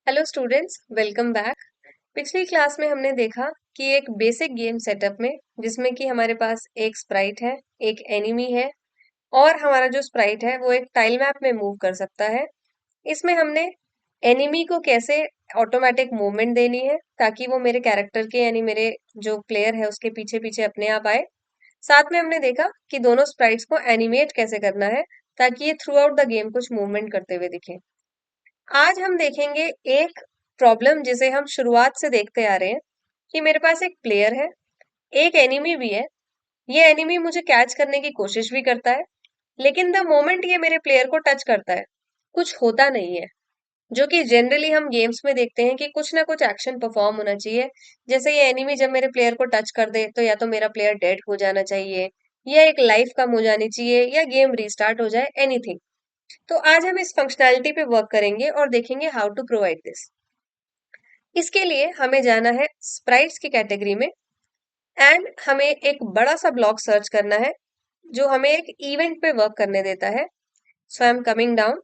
Hello students, welcome back. पिछली class में हमने देखा कि एक बेसिक गेम सेटअप में जिसमें कि हमारे पास एक स्प्राइट है, एक एनिमी है और हमारा जो स्प्राइट है वो एक टाइल मैप में मूव कर सकता है। इसमें हमने एनिमी को कैसे ऑटोमेटिक मूवमेंट देनी है ताकि वो मेरे कैरेक्टर के यानी मेरे जो प्लेयर है उसके पीछे पीछे अपने आप आए। साथ में हमने देखा कि दोनों स्प्राइट्स को एनिमेट कैसे करना है ताकि ये थ्रू आउट द गेम कुछ मूवमेंट करते हुए दिखे। आज हम देखेंगे एक प्रॉब्लम जिसे हम शुरुआत से देखते आ रहे हैं कि मेरे पास एक प्लेयर है, एक एनिमी भी है। ये एनिमी मुझे कैच करने की कोशिश भी करता है, लेकिन द मोमेंट ये मेरे प्लेयर को टच करता है, कुछ होता नहीं है। जो कि जनरली हम गेम्स में देखते हैं कि कुछ ना कुछ एक्शन परफॉर्म होना चाहिए। जैसे ये एनिमी जब मेरे प्लेयर को टच कर दे तो या तो मेरा प्लेयर डेड हो जाना चाहिए, या एक लाइफ कम हो जानी चाहिए, या गेम रीस्टार्ट हो जाए, एनीथिंग। तो आज हम इस फंक्शनैलिटी पे वर्क करेंगे और देखेंगे हाउ टू प्रोवाइड दिस। इसके लिए हमें जाना है स्प्राइट्स की कैटेगरी में एंड हमें एक बड़ा सा ब्लॉक सर्च करना है जो हमें एक इवेंट पे वर्क करने देता है। सो आई एम कमिंग डाउन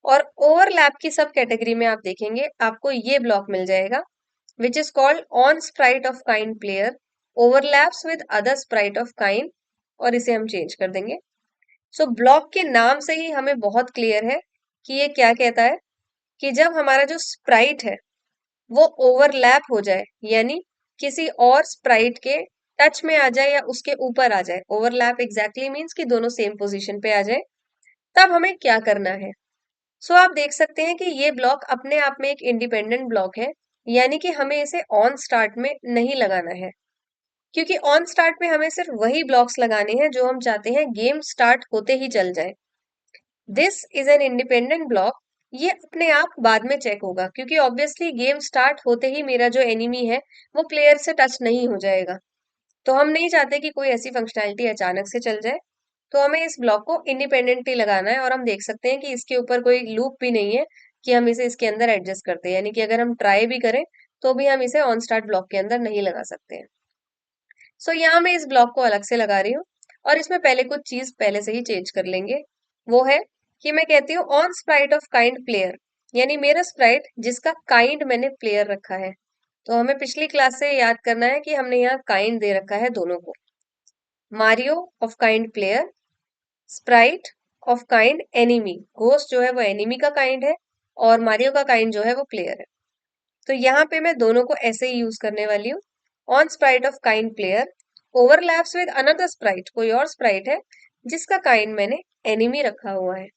और ओवरलैप की सब कैटेगरी में आप देखेंगे आपको ये ब्लॉक मिल जाएगा which is called on Sprite of kind player overlaps with other Sprite of kind, और इसे हम चेंज कर देंगे। सो ब्लॉक के नाम से ही हमें बहुत क्लियर है कि ये क्या कहता है कि जब हमारा जो स्प्राइट है वो ओवरलैप हो जाए, यानी किसी और स्प्राइट के टच में आ जाए या उसके ऊपर आ जाए। ओवरलैप एग्जैक्टली मीन्स कि दोनों सेम पोजीशन पे आ जाए। तब हमें क्या करना है? सो आप देख सकते हैं कि ये ब्लॉक अपने आप में एक इंडिपेंडेंट ब्लॉक है, यानी कि हमें इसे ऑन स्टार्ट में नहीं लगाना है, क्योंकि ऑन स्टार्ट में हमें सिर्फ वही ब्लॉक्स लगाने हैं जो हम चाहते हैं गेम स्टार्ट होते ही चल जाए। This is an independent block. ये अपने आप बाद में चेक होगा, क्योंकि ऑब्वियसली गेम स्टार्ट होते ही मेरा जो एनिमी है वो प्लेयर से टच नहीं हो जाएगा। तो हम नहीं चाहते कि कोई ऐसी फंक्शनैलिटी अचानक से चल जाए। तो हमें इस ब्लॉक को इंडिपेंडेंटली लगाना है, और हम देख सकते हैं कि इसके ऊपर कोई लूप भी नहीं है कि हम इसे इसके अंदर एडजस्ट करते हैं, यानी कि अगर हम ट्राई भी करें तो भी हम इसे ऑन स्टार्ट ब्लॉक के अंदर नहीं लगा सकते हैं। सो यहाँ मैं इस ब्लॉक को अलग से लगा रही हूँ, और इसमें पहले कुछ चीज पहले से ही चेंज कर लेंगे। वो है कि मैं कहती हूँ on Sprite of kind player, यानी मेरा स्प्राइट जिसका काइंड मैंने प्लेयर रखा है। तो हमें पिछली क्लास से याद करना है कि हमने यहाँ काइंड दे रखा है दोनों को। Mario of kind player, Sprite of kind enemy. Ghost जो है वो एनिमी का काइंड है और मारियो का काइंड जो है वो प्लेयर है। तो यहाँ पे मैं दोनों को ऐसे ही यूज करने वाली हूँ। On Sprite of kind player overlaps with another Sprite, कोई और स्प्राइट है जिसका काइंड मैंने एनिमी रखा हुआ है।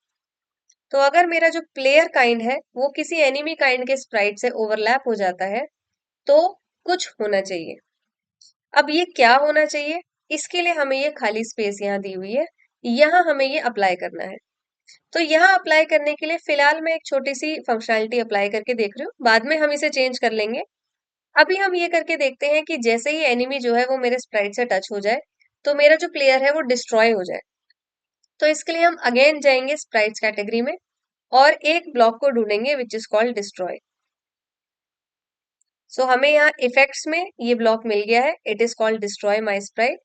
तो अगर मेरा जो प्लेयर काइंड है वो किसी एनिमी काइंड के स्प्राइट से ओवरलैप हो जाता है तो कुछ होना चाहिए। अब ये क्या होना चाहिए? इसके लिए हमें ये खाली स्पेस यहाँ दी हुई है, यहाँ हमें ये अप्लाई करना है। तो यहाँ अप्लाई करने के लिए फिलहाल मैं एक छोटी सी फंक्शनैलिटी अप्लाई करके देख रही हूँ, बाद में हम इसे चेंज कर लेंगे। अभी हम ये करके देखते हैं कि जैसे ही एनिमी जो है वो मेरे स्प्राइट से टच हो जाए तो मेरा जो प्लेयर है वो डिस्ट्रॉय हो जाए। तो इसके लिए हम अगेन जाएंगे स्प्राइट्स कैटेगरी में और एक ब्लॉक को ढूंढेंगे विच इज कॉल्ड डिस्ट्रॉय। सो हमें यहाँ इफेक्ट्स में ये ब्लॉक मिल गया है, it is called destroy my Sprite.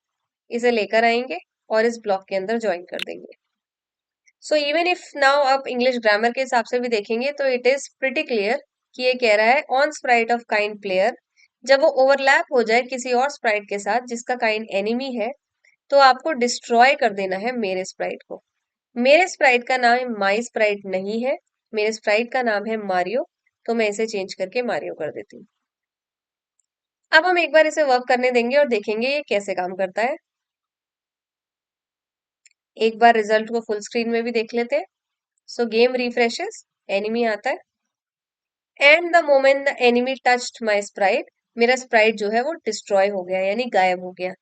इसे लेकर आएंगे और इस ब्लॉक के अंदर ज्वाइन कर देंगे। सो इवन इफ नाउ आप इंग्लिश ग्रामर के हिसाब से भी देखेंगे तो इट इज प्रिटी क्लियर कि ये कह रहा है on Sprite of kind player, जब वो ओवरलैप हो जाए किसी और स्प्राइट के साथ जिसका काइंड एनिमी है तो आपको डिस्ट्रॉय कर देना है मेरे स्प्राइट को। मेरे स्प्राइट का नाम माई स्प्राइट नहीं है, मेरे स्प्राइट का नाम है मारियो। तो मैं इसे चेंज करके मारियो कर देती हूँ। अब हम एक बार इसे वर्क करने देंगे और देखेंगे ये कैसे काम करता है। एक बार रिजल्ट को फुल स्क्रीन में भी देख लेते हैं। सो गेम रिफ्रेशेस, एनिमी आता है and the moment the enemy touched my Sprite, मेरा स्प्राइट जो है वो डिस्ट्रॉय हो गया यानी गायब हो गया।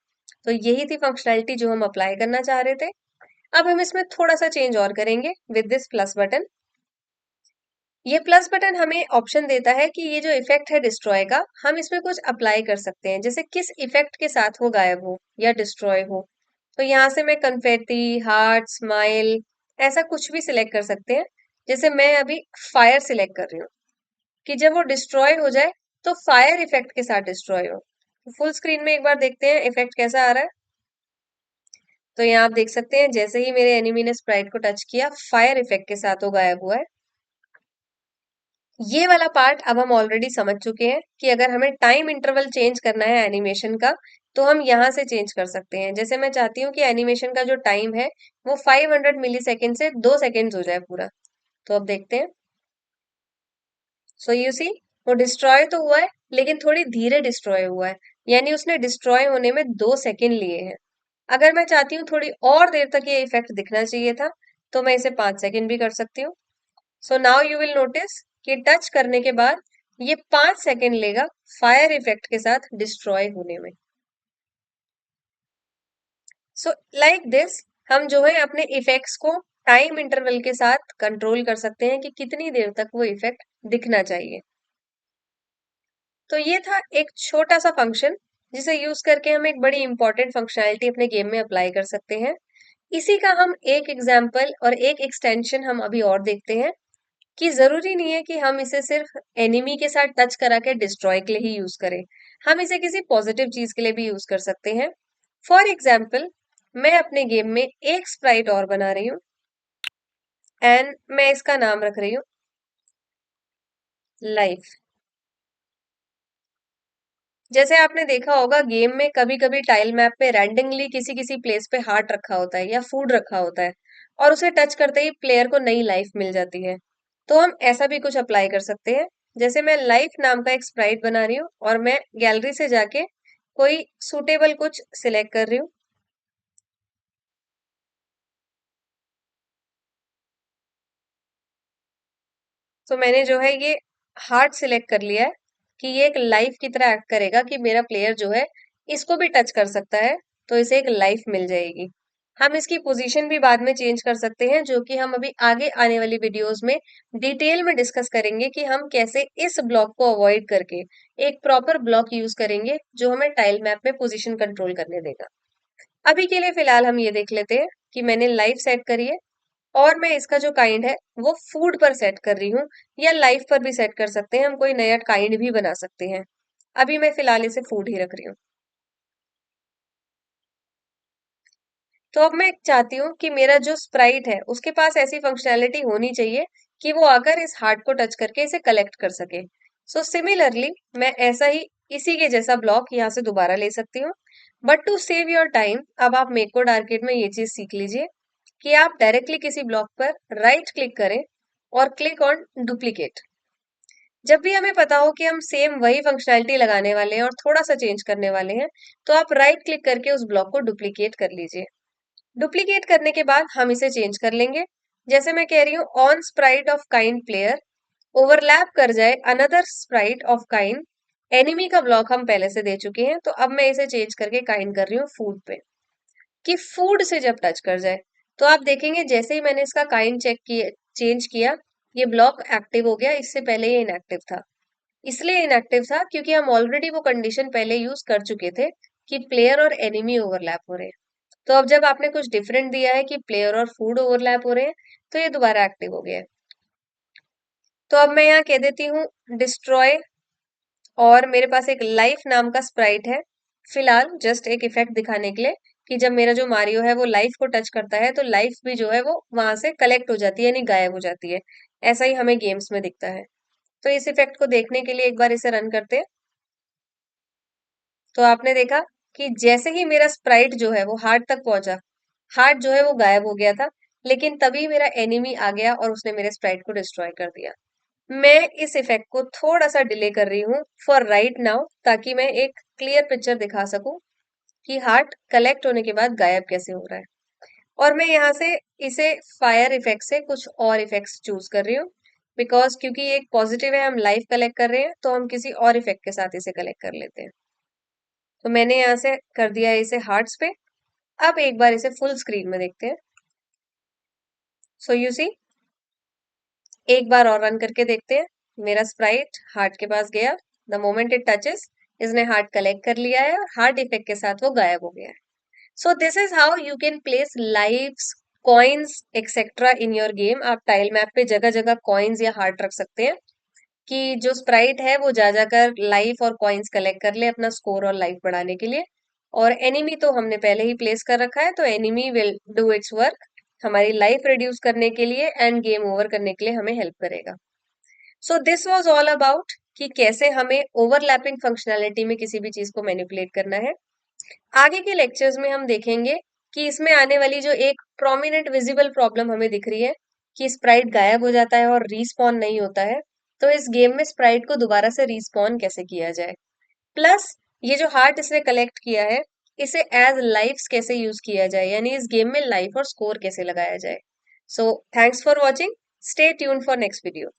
तो यही थी फंक्शनैलिटी जो हम अप्लाई करना चाह रहे थे। अब हम इसमें थोड़ा सा चेंज और करेंगे विद दिस प्लस बटन। ये प्लस बटन हमें ऑप्शन देता है कि ये जो इफेक्ट है डिस्ट्रॉय का, हम इसमें कुछ अप्लाई कर सकते हैं, जैसे किस इफेक्ट के साथ वो गायब हो या डिस्ट्रॉय हो। तो यहाँ से मैं कन्फेटी, हार्ट, स्माइल, ऐसा कुछ भी सिलेक्ट कर सकते हैं। जैसे मैं अभी फायर सिलेक्ट कर रही हूँ कि जब वो डिस्ट्रॉय हो जाए तो फायर इफेक्ट के साथ डिस्ट्रॉय हो। तो फुल स्क्रीन में एक बार देखते हैं इफेक्ट कैसा आ रहा है। तो यहाँ आप देख सकते हैं जैसे ही मेरे एनिमी ने स्प्राइट को टच किया फायर इफेक्ट के साथ वो गायब हुआ है। ये वाला पार्ट अब हम ऑलरेडी समझ चुके हैं कि अगर हमें टाइम इंटरवल चेंज करना है एनिमेशन का, तो हम यहाँ से चेंज कर सकते हैं। जैसे मैं चाहती हूँ कि एनिमेशन का जो टाइम है वो 500 मिली सेकेंड से 2 सेकेंड हो जाए पूरा। तो अब देखते हैं। सो यू सी, वो डिस्ट्रॉय तो हुआ है लेकिन थोड़ी धीरे डिस्ट्रॉय हुआ है, यानी उसने डिस्ट्रॉय होने में 2 सेकेंड लिए हैं। अगर मैं चाहती हूँ थोड़ी और देर तक ये इफेक्ट दिखना चाहिए था, तो मैं इसे 5 सेकेंड भी कर सकती हूँ। So now you will notice कि टच करने के बाद ये 5 सेकेंड लेगा फायर इफेक्ट के साथ डिस्ट्रॉय होने में। सो लाइक दिस हम जो है अपने इफेक्ट्स को टाइम इंटरवल के साथ कंट्रोल कर सकते हैं कि कितनी देर तक वो इफेक्ट दिखना चाहिए। तो ये था एक छोटा सा फंक्शन जिसे यूज करके हम एक बड़ी इंपॉर्टेंट फंक्शनैलिटी अपने गेम में अप्लाई कर सकते हैं। इसी का हम एक एग्जाम्पल और एक एक्सटेंशन हम अभी और देखते हैं कि जरूरी नहीं है कि हम इसे सिर्फ एनिमी के साथ टच करा के डिस्ट्रॉय के लिए ही यूज करें। हम इसे किसी पॉजिटिव चीज के लिए भी यूज कर सकते हैं। फॉर एग्जाम्पल, मैं अपने गेम में एक स्प्राइट और बना रही हूँ एंड मैं इसका नाम रख रही हूँ लाइफ। जैसे आपने देखा होगा गेम में कभी कभी टाइल मैप पे रैंडमली किसी किसी प्लेस पे हार्ट रखा होता है या फूड रखा होता है, और उसे टच करते ही प्लेयर को नई लाइफ मिल जाती है। तो हम ऐसा भी कुछ अप्लाई कर सकते हैं। जैसे मैं लाइफ नाम का एक स्प्राइट बना रही हूँ और मैं गैलरी से जाके कोई सुटेबल कुछ सिलेक्ट कर रही हूँ। तो मैंने जो है ये हार्ट सिलेक्ट कर लिया है कि ये एक लाइफ की तरह एक्ट करेगा कि मेरा प्लेयर जो है इसको भी टच कर सकता है, तो इसे एक लाइफ मिल जाएगी। हम इसकी पोजीशन भी बाद में चेंज कर सकते हैं, जो कि हम अभी आगे आने वाली वीडियोस में डिटेल में डिस्कस करेंगे कि हम कैसे इस ब्लॉक को अवॉइड करके एक प्रॉपर ब्लॉक यूज करेंगे जो हमें टाइल मैप में पोजीशन कंट्रोल करने देगा। अभी के लिए फिलहाल हम ये देख लेते हैं कि मैंने लाइफ सेट करी है और मैं इसका जो काइंड है वो फूड पर सेट कर रही हूँ, या लाइफ पर भी सेट कर सकते हैं, हम कोई नया काइंड भी बना सकते हैं। अभी मैं फिलहाल इसे फूड ही रख रही हूँ। तो अब मैं चाहती हूँ कि मेरा जो स्प्राइट है उसके पास ऐसी फंक्शनैलिटी होनी चाहिए कि वो आकर इस हार्ट को टच करके इसे कलेक्ट कर सके। सो सिमिलरली मैं ऐसा ही इसी के जैसा ब्लॉक यहाँ से दोबारा ले सकती हूँ। But to save your time, अब आप मेक कोड आर्केड में ये चीज सीख लीजिए कि आप डायरेक्टली किसी ब्लॉक पर राइट क्लिक करें और क्लिक ऑन डुप्लीकेट। जब भी हमें पता हो कि हम सेम वही फंक्शनैलिटी लगाने वाले हैं और थोड़ा सा चेंज करने वाले हैं, तो आप राइट क्लिक करके उस ब्लॉक को डुप्लीकेट कर लीजिए। डुप्लीकेट करने के बाद हम इसे चेंज कर लेंगे। जैसे मैं कह रही हूँ on Sprite of kind player overlap कर जाए another Sprite of kind. Enemy का ब्लॉक हम पहले से दे चुके हैं, तो अब मैं इसे चेंज करके काइंड कर रही हूँ फूड पे, कि फूड से जब टच कर जाए। तो आप देखेंगे जैसे ही मैंने इसका काइंड चेक किया, चेंज किया, ये ब्लॉक एक्टिव हो गया। इससे पहले ये इनएक्टिव था। इसलिए इनएक्टिव था क्योंकि हम ऑलरेडी वो कंडीशन पहले यूज कर चुके थे कि प्लेयर और एनिमी ओवरलैप हो रहे हैं। तो अब जब आपने कुछ डिफरेंट दिया है कि प्लेयर और फूड ओवरलैप हो रहे हैं, तो ये दोबारा एक्टिव हो गया है। तो अब मैं यहाँ कह देती हूँ डिस्ट्रॉय, और मेरे पास एक लाइफ नाम का स्प्राइट है फिलहाल, जस्ट एक इफेक्ट दिखाने के लिए कि जब मेरा जो मारियो है वो लाइफ को टच करता है तो लाइफ भी जो है वो वहां से कलेक्ट हो जाती है, यानी गायब हो जाती है। ऐसा ही हमें गेम्स में दिखता है। तो इस इफेक्ट को देखने के लिए एक बार इसे रन करते हैं। तो आपने देखा कि जैसे ही मेरा स्प्राइट जो है वो हार्ट तक पहुंचा, हार्ट जो है वो गायब हो गया था, लेकिन तभी मेरा एनिमी आ गया और उसने मेरे स्प्राइट को डिस्ट्रॉय कर दिया। मैं इस इफेक्ट को थोड़ा सा डिले कर रही हूँ फॉर राइट नाउ, ताकि मैं एक क्लियर पिक्चर दिखा सकूं कि हार्ट कलेक्ट होने के बाद गायब कैसे हो रहा है। और मैं यहाँ से इसे फायर इफेक्ट से कुछ और इफेक्ट्स चूज कर रही हूँ, बिकॉज क्योंकि ये एक पॉजिटिव है, हम लाइव कलेक्ट कर रहे हैं, तो हम किसी और इफेक्ट के साथ इसे कलेक्ट कर लेते हैं। तो मैंने यहाँ से कर दिया है इसे हार्ट्स पे। अब एक बार इसे फुल स्क्रीन में देखते हैं। सो यू सी, एक बार और रन करके देखते हैं। मेरा स्प्राइट हार्ट के पास गया, द मोमेंट इट टचेस इसने हार्ट कलेक्ट कर लिया है और हार्ट इफेक्ट के साथ वो गायब हो गया है। So this is how you can place lives, coins etcetera in your game. आप टाइल मैप पे जगह जगह कॉइन्स या हार्ट रख सकते हैं कि जो स्प्राइट है वो जा जाकर लाइफ और कॉइन्स कलेक्ट कर ले अपना स्कोर और लाइफ बढ़ाने के लिए। और एनिमी तो हमने पहले ही प्लेस कर रखा है, तो enemy will do it's work हमारी लाइफ रिड्यूस करने के लिए एंड गेम ओवर करने के लिए हमें हेल्प करेगा। So this was all about कि कैसे हमें ओवरलैपिंग फंक्शनैलिटी में किसी भी चीज को मैनिपुलेट करना है। आगे के लेक्चर्स में हम देखेंगे कि इसमें आने वाली जो एक प्रोमिनेंट विजिबल प्रॉब्लम हमें दिख रही है कि स्प्राइट गायब हो जाता है और रीस्पॉन नहीं होता है, तो इस गेम में स्प्राइट को दोबारा से रीस्पॉन कैसे किया जाए। प्लस ये जो हार्ट इसने कलेक्ट किया है, इसे एज लाइफ्स कैसे यूज किया जाए, यानी इस गेम में लाइफ और स्कोर कैसे लगाया जाए। So thanks for watching, stay tune for next video.